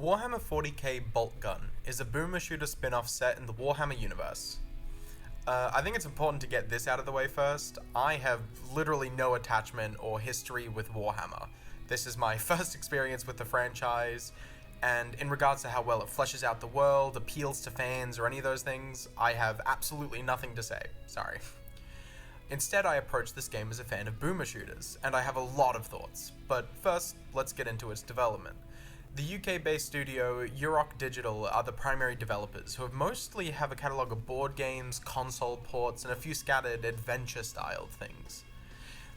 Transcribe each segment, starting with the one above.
Warhammer 40k Boltgun is a boomer shooter spin-off set in the Warhammer universe. I think it's important to get this out of the way first. I have literally no attachment or history with Warhammer. This is my first experience with the franchise, and in regards to how well it fleshes out the world, appeals to fans, or any of those things, I have absolutely nothing to say. Sorry. Instead, I approach this game as a fan of boomer shooters, and I have a lot of thoughts. But first, let's get into its development. The UK-based studio Yurok Digital are the primary developers, who mostly have a catalogue of board games, console ports, and a few scattered adventure-styled things.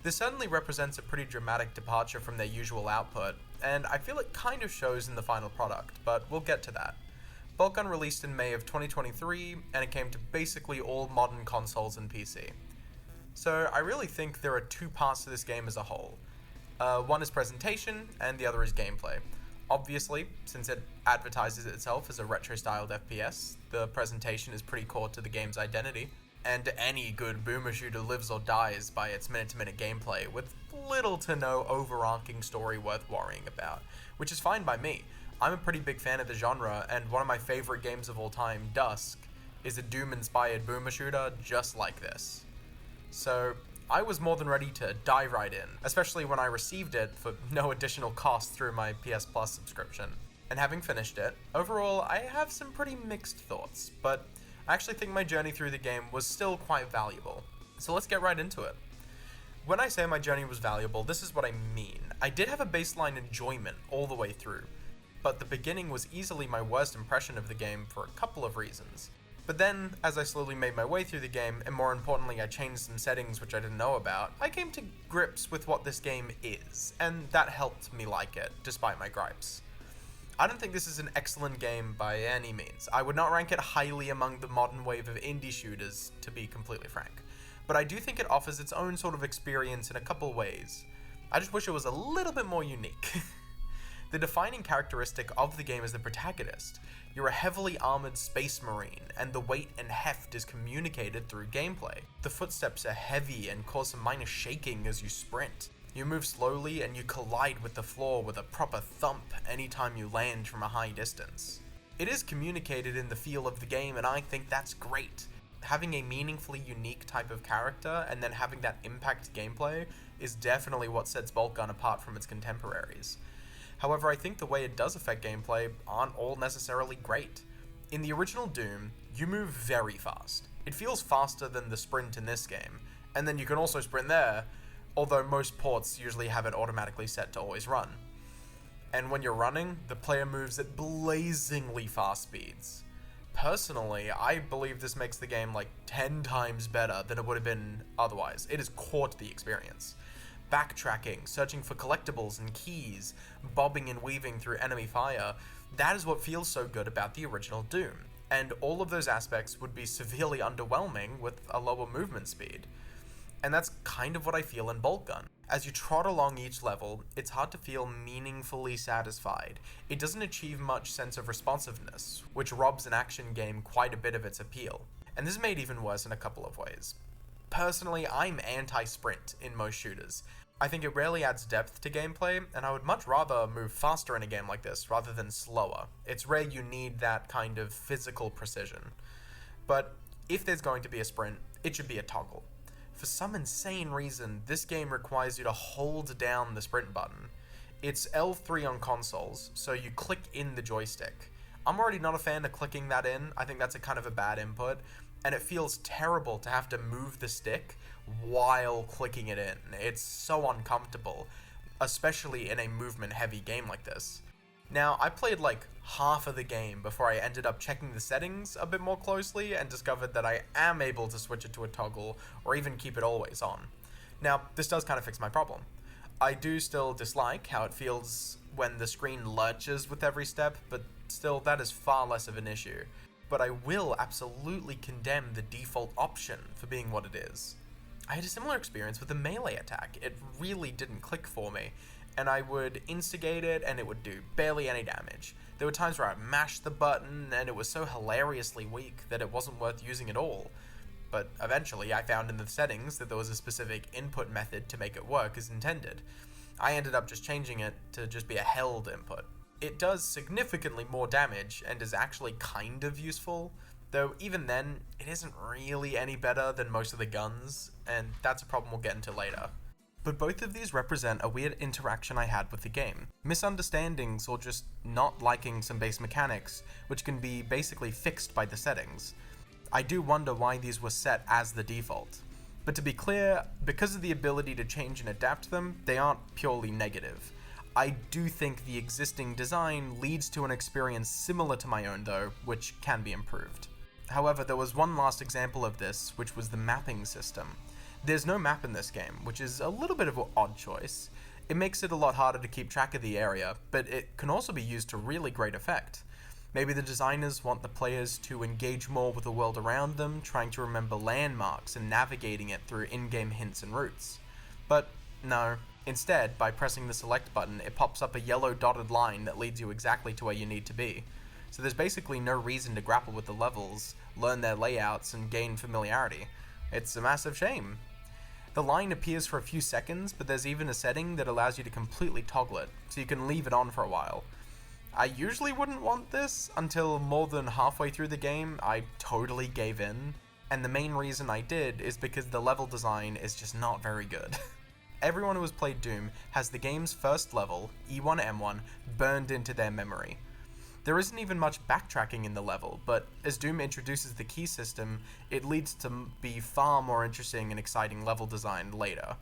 This certainly represents a pretty dramatic departure from their usual output, and I feel it kind of shows in the final product, but we'll get to that. Boltgun released in May of 2023, and it came to basically all modern consoles and PC. So I really think there are two parts to this game as a whole. One is presentation, and the other is gameplay. Obviously, since it advertises itself as a retro-styled FPS, the presentation is pretty core to the game's identity, and any good boomer shooter lives or dies by its minute-to-minute gameplay, with little to no overarching story worth worrying about, which is fine by me. I'm a pretty big fan of the genre, and one of my favorite games of all time, Dusk, is a Doom-inspired boomer shooter just like this. So I was more than ready to dive right in, especially when I received it for no additional cost through my PS Plus subscription. And having finished it, overall I have some pretty mixed thoughts, but I actually think my journey through the game was still quite valuable. So let's get right into it. When I say my journey was valuable, this is what I mean. I did have a baseline enjoyment all the way through, but the beginning was easily my worst impression of the game for a couple of reasons. But then, as I slowly made my way through the game, and more importantly I changed some settings which I didn't know about, I came to grips with what this game is, and that helped me like it, despite my gripes. I don't think this is an excellent game by any means. I would not rank it highly among the modern wave of indie shooters, to be completely frank. But I do think it offers its own sort of experience in a couple ways. I just wish it was a little bit more unique. The defining characteristic of the game is the protagonist. You're a heavily armored space marine, and the weight and heft is communicated through gameplay. The footsteps are heavy and cause some minor shaking as you sprint. You move slowly and you collide with the floor with a proper thump anytime you land from a high distance. It is communicated in the feel of the game, and I think that's great. Having a meaningfully unique type of character and then having that impact gameplay is definitely what sets Boltgun apart from its contemporaries. However, I think the way it does affect gameplay aren't all necessarily great. In the original Doom, you move very fast. It feels faster than the sprint in this game, and then you can also sprint there, although most ports usually have it automatically set to always run. And when you're running, the player moves at blazingly fast speeds. Personally, I believe this makes the game like 10 times better than it would have been otherwise. It is core to the experience. Backtracking, searching for collectibles and keys, bobbing and weaving through enemy fire, that is what feels so good about the original Doom, and all of those aspects would be severely underwhelming with a lower movement speed. And that's kind of what I feel in Boltgun. As you trot along each level, it's hard to feel meaningfully satisfied. It doesn't achieve much sense of responsiveness, which robs an action game quite a bit of its appeal. And this is made even worse in a couple of ways. Personally, I'm anti-sprint in most shooters. I think it rarely adds depth to gameplay, and I would much rather move faster in a game like this rather than slower. It's rare you need that kind of physical precision. But if there's going to be a sprint, it should be a toggle. For some insane reason, this game requires you to hold down the sprint button. It's L3 on consoles, so you click in the joystick. I'm already not a fan of clicking that in. I think that's a kind of a bad input, and it feels terrible to have to move the stick while clicking it in. It's so uncomfortable, especially in a movement-heavy game like this. Now, I played like half of the game before I ended up checking the settings a bit more closely and discovered that I am able to switch it to a toggle or even keep it always on. Now, this does kind of fix my problem. I do still dislike how it feels when the screen lurches with every step, but still, that is far less of an issue. But I will absolutely condemn the default option for being what it is. I had a similar experience with the melee attack. It really didn't click for me, and I would instigate it and it would do barely any damage. There were times where I mashed the button and it was so hilariously weak that it wasn't worth using at all. But eventually I found in the settings that there was a specific input method to make it work as intended. I ended up just changing it to just be a held input. It does significantly more damage and is actually kind of useful, though even then, it isn't really any better than most of the guns, and that's a problem we'll get into later. But both of these represent a weird interaction I had with the game. Misunderstandings or just not liking some base mechanics, which can be basically fixed by the settings. I do wonder why these were set as the default. But to be clear, because of the ability to change and adapt them, they aren't purely negative. I do think the existing design leads to an experience similar to my own though, which can be improved. However, there was one last example of this, which was the mapping system. There's no map in this game, which is a little bit of an odd choice. It makes it a lot harder to keep track of the area, but it can also be used to really great effect. Maybe the designers want the players to engage more with the world around them, trying to remember landmarks and navigating it through in-game hints and routes. But no. Instead, by pressing the select button, it pops up a yellow dotted line that leads you exactly to where you need to be. So there's basically no reason to grapple with the levels, learn their layouts, and gain familiarity. It's a massive shame. The line appears for a few seconds, but there's even a setting that allows you to completely toggle it, so you can leave it on for a while. I usually wouldn't want this until more than halfway through the game. I totally gave in, and the main reason I did is because the level design is just not very good. Everyone who has played Doom has the game's first level, E1M1, burned into their memory. There isn't even much backtracking in the level, but as Doom introduces the key system, it leads to be far more interesting and exciting level design later.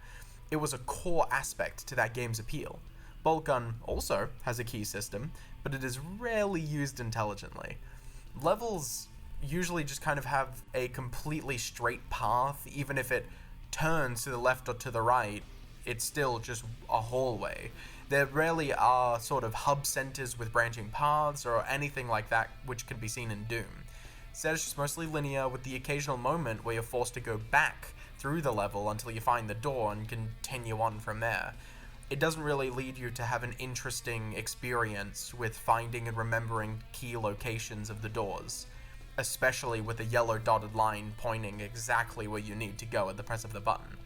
It was a core aspect to that game's appeal. Boltgun also has a key system, but it is rarely used intelligently. Levels usually just kind of have a completely straight path, even if it turns to the left or to the right, it's still just a hallway. There rarely are sort of hub centers with branching paths or anything like that which can be seen in Doom. Instead, it's just mostly linear with the occasional moment where you're forced to go back through the level until you find the door and continue on from there. It doesn't really lead you to have an interesting experience with finding and remembering key locations of the doors, especially with a yellow dotted line pointing exactly where you need to go at the press of the button.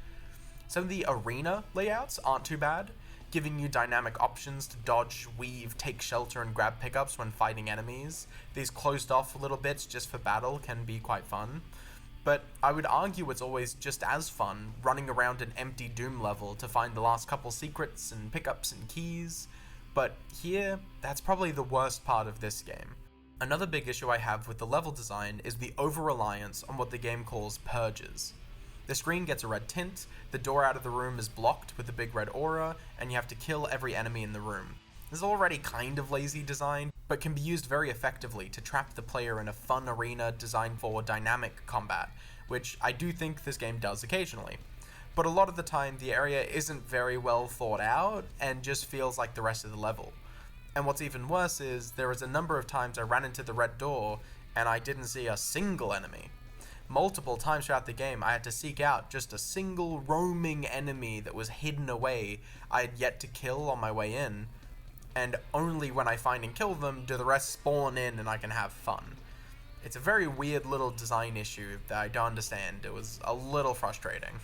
Some of the arena layouts aren't too bad, giving you dynamic options to dodge, weave, take shelter, and grab pickups when fighting enemies. These closed off little bits just for battle can be quite fun. But I would argue it's always just as fun running around an empty Doom level to find the last couple secrets and pickups and keys. But here, that's probably the worst part of this game. Another big issue I have with the level design is the over-reliance on what the game calls purges. The screen gets a red tint, the door out of the room is blocked with a big red aura, and you have to kill every enemy in the room. This is already kind of lazy design, but can be used very effectively to trap the player in a fun arena designed for dynamic combat, which I do think this game does occasionally. But a lot of the time, the area isn't very well thought out, and just feels like the rest of the level. And what's even worse is, there is a number of times I ran into the red door, and I didn't see a single enemy. Multiple times throughout the game, I had to seek out just a single roaming enemy that was hidden away I had yet to kill on my way in, and only when I find and kill them do the rest spawn in and I can have fun. It's a very weird little design issue that I don't understand. It was a little frustrating.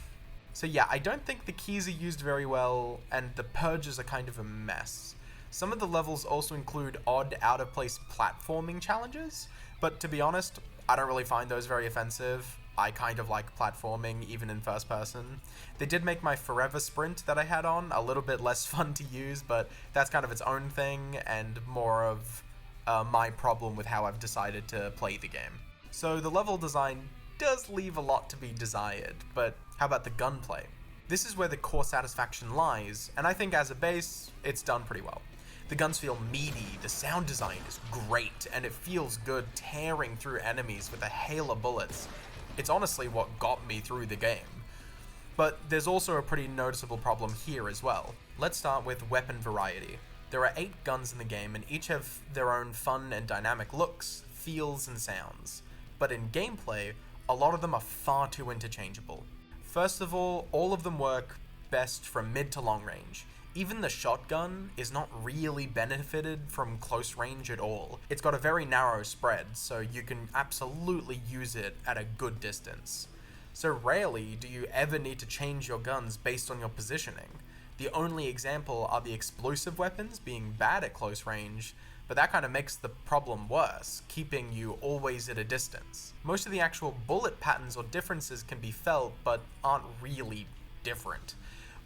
So yeah, I don't think the keys are used very well, and the purges are kind of a mess. Some of the levels also include odd, out-of-place platforming challenges, but to be honest, I don't really find those very offensive. I kind of like platforming, even in first person. They did make my forever sprint that I had on a little bit less fun to use, but that's kind of its own thing, and more of my problem with how I've decided to play the game. So the level design does leave a lot to be desired, but how about the gunplay? This is where the core satisfaction lies, and I think as a base, it's done pretty well. The guns feel meaty, the sound design is great, and it feels good tearing through enemies with a hail of bullets. It's honestly what got me through the game. But there's also a pretty noticeable problem here as well. Let's start with weapon variety. There are 8 guns in the game, and each have their own fun and dynamic looks, feels, and sounds. But in gameplay, a lot of them are far too interchangeable. First of all of them work best from mid to long range. Even the shotgun is not really benefited from close range at all. It's got a very narrow spread, so you can absolutely use it at a good distance. So rarely do you ever need to change your guns based on your positioning. The only example are the explosive weapons being bad at close range, but that kind of makes the problem worse, keeping you always at a distance. Most of the actual bullet patterns or differences can be felt, but aren't really different.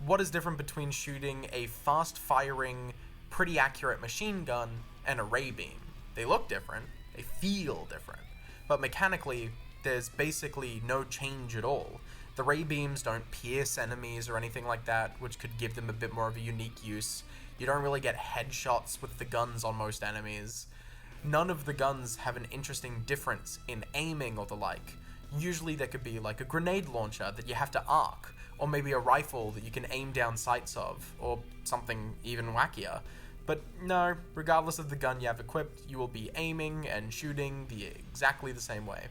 What is different between shooting a fast-firing, pretty accurate machine gun and a ray beam? They look different, they feel different, but mechanically, there's basically no change at all. The ray beams don't pierce enemies or anything like that, which could give them a bit more of a unique use. You don't really get headshots with the guns on most enemies. None of the guns have an interesting difference in aiming or the like. Usually there could be like a grenade launcher that you have to arc, or maybe a rifle that you can aim down sights of, or something even wackier. But no, regardless of the gun you have equipped, you will be aiming and shooting exactly the same way.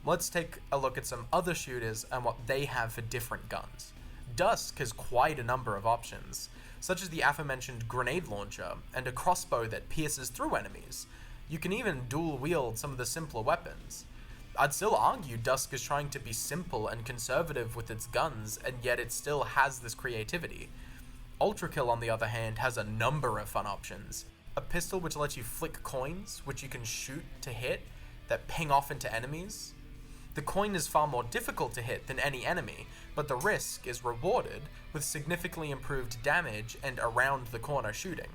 Let's take a look at some other shooters and what they have for different guns. Dusk has quite a number of options, such as the aforementioned grenade launcher and a crossbow that pierces through enemies. You can even dual wield some of the simpler weapons. I'd still argue Dusk is trying to be simple and conservative with its guns, and yet it still has this creativity. Ultrakill, on the other hand, has a number of fun options. A pistol which lets you flick coins, which you can shoot to hit, that ping off into enemies. The coin is far more difficult to hit than any enemy, but the risk is rewarded with significantly improved damage and around the corner shooting.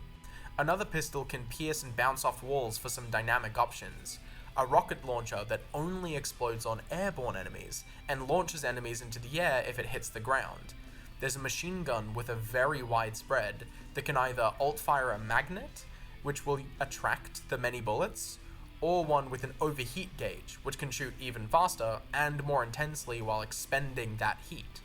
Another pistol can pierce and bounce off walls for some dynamic options. A rocket launcher that only explodes on airborne enemies and launches enemies into the air if it hits the ground. There's a machine gun with a very wide spread that can either alt-fire a magnet, which will attract the many bullets, or one with an overheat gauge, which can shoot even faster and more intensely while expending that heat.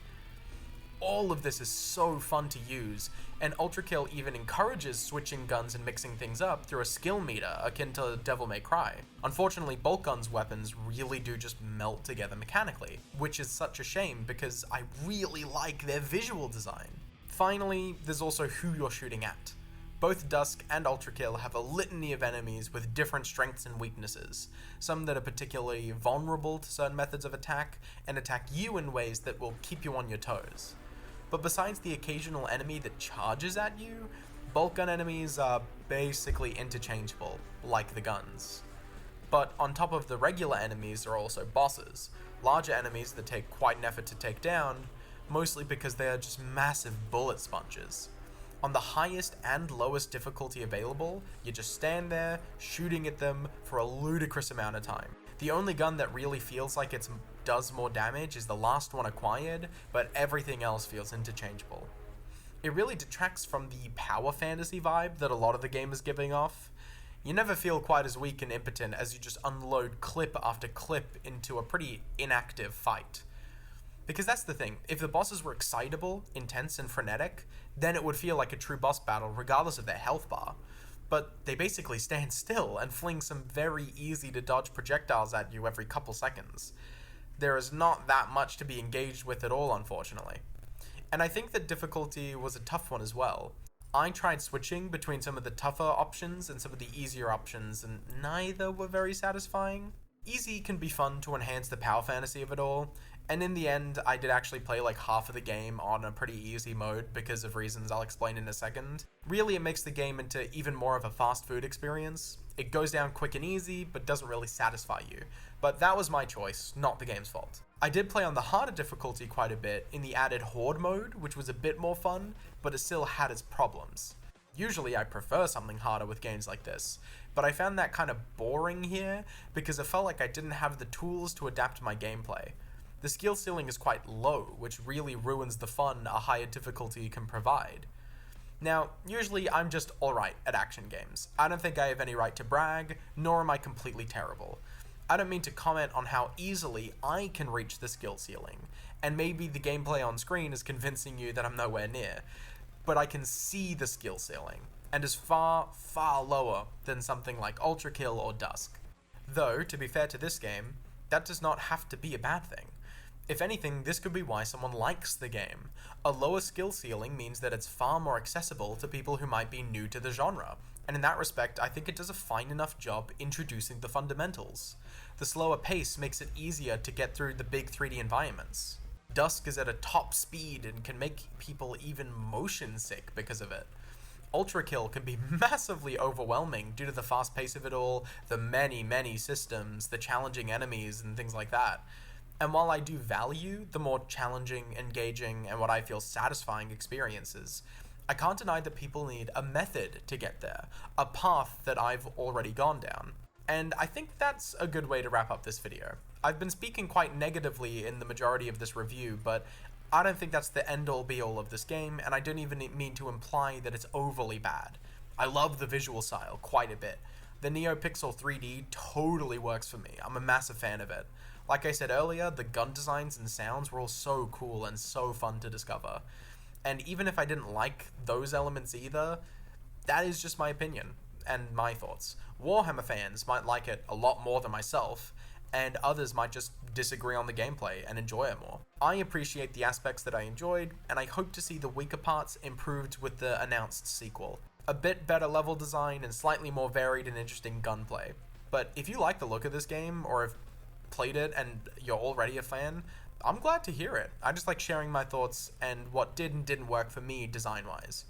All of this is so fun to use, and Ultrakill even encourages switching guns and mixing things up through a skill meter akin to Devil May Cry. Unfortunately, Boltgun's weapons really do just melt together mechanically, which is such a shame because I really like their visual design. Finally, there's also who you're shooting at. Both Dusk and Ultrakill have a litany of enemies with different strengths and weaknesses, some that are particularly vulnerable to certain methods of attack, and attack you in ways that will keep you on your toes. But besides the occasional enemy that charges at you, Boltgun enemies are basically interchangeable, like the guns. But on top of the regular enemies are also bosses, larger enemies that take quite an effort to take down, mostly because they are just massive bullet sponges. On the highest and lowest difficulty available, you just stand there, shooting at them for a ludicrous amount of time. The only gun that really feels like it does more damage is the last one acquired, but everything else feels interchangeable. It really detracts from the power fantasy vibe that a lot of the game is giving off. You never feel quite as weak and impotent as you just unload clip after clip into a pretty inactive fight. Because that's the thing, if the bosses were excitable, intense, and frenetic, then it would feel like a true boss battle regardless of their health bar. But they basically stand still and fling some very easy to dodge projectiles at you every couple seconds. There is not that much to be engaged with at all, unfortunately. And I think that difficulty was a tough one as well. I tried switching between some of the tougher options and some of the easier options, and neither were very satisfying. Easy can be fun to enhance the power fantasy of it all, and in the end, I did actually play like half of the game on a pretty easy mode because of reasons I'll explain in a second. Really, it makes the game into even more of a fast food experience. It goes down quick and easy, but doesn't really satisfy you. But that was my choice, not the game's fault. I did play on the harder difficulty quite a bit in the added Horde mode, which was a bit more fun, but it still had its problems. Usually I prefer something harder with games like this, but I found that kind of boring here because it felt like I didn't have the tools to adapt my gameplay. The skill ceiling is quite low, which really ruins the fun a higher difficulty can provide. Now, usually I'm just alright at action games. I don't think I have any right to brag, nor am I completely terrible. I don't mean to comment on how easily I can reach the skill ceiling, and maybe the gameplay on screen is convincing you that I'm nowhere near, but I can see the skill ceiling, and is far, far lower than something like Ultrakill or Dusk. Though, to be fair to this game, that does not have to be a bad thing. If anything, this could be why someone likes the game. A lower skill ceiling means that it's far more accessible to people who might be new to the genre, and in that respect, I think it does a fine enough job introducing the fundamentals. The slower pace makes it easier to get through the big 3D environments. Dusk is at a top speed and can make people even motion sick because of it. Ultra Kill can be massively overwhelming due to the fast pace of it all, the many systems, the challenging enemies, and things like that. And while I do value the more challenging, engaging, and what I feel satisfying experiences, I can't deny that people need a method to get there, a path that I've already gone down. And I think that's a good way to wrap up this video. I've been speaking quite negatively in the majority of this review, but I don't think that's the end-all be-all of this game, and I don't even mean to imply that it's overly bad. I love the visual style quite a bit. The NeoPixel 3D totally works for me. I'm a massive fan of it. Like I said earlier, the gun designs and sounds were all so cool and so fun to discover. And even if I didn't like those elements either, that is just my opinion and my thoughts. Warhammer fans might like it a lot more than myself, and others might just disagree on the gameplay and enjoy it more. I appreciate the aspects that I enjoyed, and I hope to see the weaker parts improved with the announced sequel. A bit better level design and slightly more varied and interesting gunplay. But if you like the look of this game, or have played it and you're already a fan, I'm glad to hear it. I just like sharing my thoughts and what did and didn't work for me design-wise.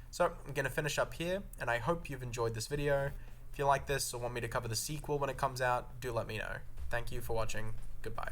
So I'm going to finish up here, and I hope you've enjoyed this video. If you like this or want me to cover the sequel when it comes out, do let me know. Thank you for watching. Goodbye.